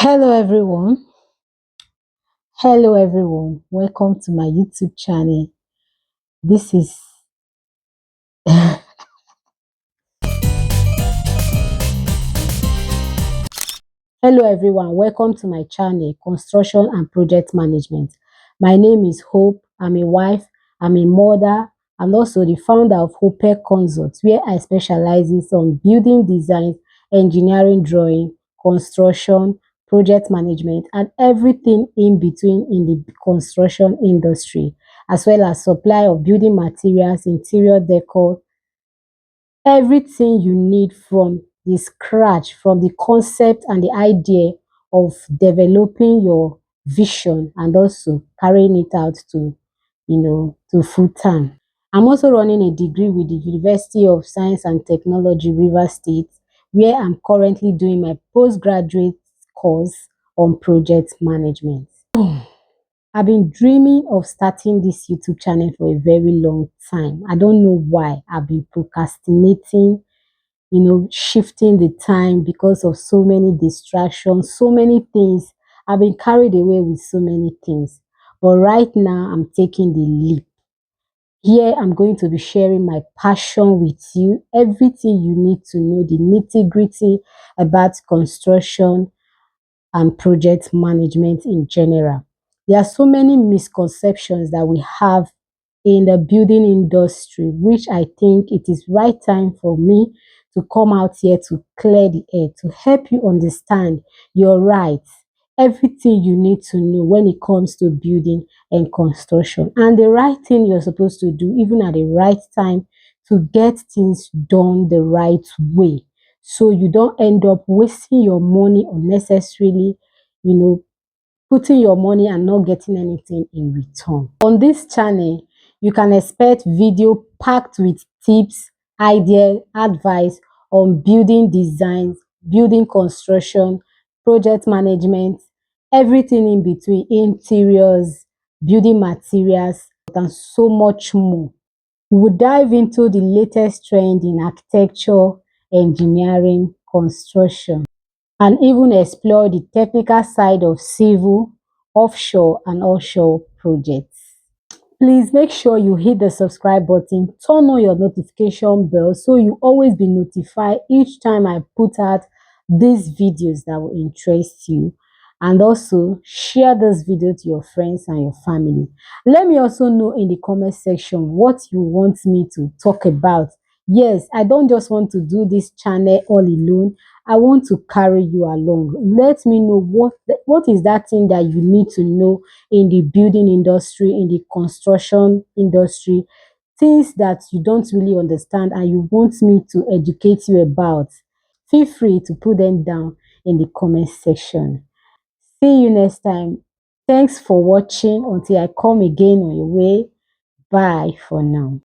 Hello everyone. Hello everyone. Welcome to my YouTube channel. This is Hello everyone. Welcome to my channel, Construction and Project Management. My name is Hope. I'm a wife, I'm a mother, and also the founder of Hope Consult, where I specialize on building design, engineering drawing, construction, project management, and everything in between in the construction industry, as well as supply of building materials, interior decor, everything you need from the scratch, from the concept and the idea of developing your vision and also carrying it out to, to full time. I'm also running a degree with the University of Science and Technology, Rivers State, where I'm currently doing my postgraduate course on project management. I've been dreaming of starting this YouTube channel for a very long time. I don't know why. I've been procrastinating, shifting the time because of so many distractions, so many things. I've been carried away with so many things. But right now, I'm taking the leap. Here, I'm going to be sharing my passion with you, everything you need to know, the nitty-gritty about construction and project management in general. There are so many misconceptions that we have in the building industry, which I think it is right time for me to come out here to clear the air, to help you understand your rights, everything you need to know when it comes to building and construction, and the right thing you're supposed to do, even at the right time, to get things done the right way. So you don't end up wasting your money unnecessarily, you know, putting your money and not getting anything in return. On this channel, you can expect video packed with tips, idea, advice on building designs, building construction, project management, everything in between, interiors, building materials, and so much more. We will dive into the latest trend in architecture, engineering, construction, and even explore the technical side of civil, offshore, and onshore projects. Please make sure you hit the subscribe button, turn on your notification bell so you always be notified each time I put out these videos that will interest you. And also share this video to your friends and your family. Let me also know in the comment section what you want me to talk about. Yes, I don't just want to do this channel all alone. I want to carry you along. Let me know what is that thing that you need to know in the building industry, in the construction industry, things that you don't really understand and you want me to educate you about. Feel free to put them down in the comment section. See you next time. Thanks for watching. Until I come again on your way. Bye for now.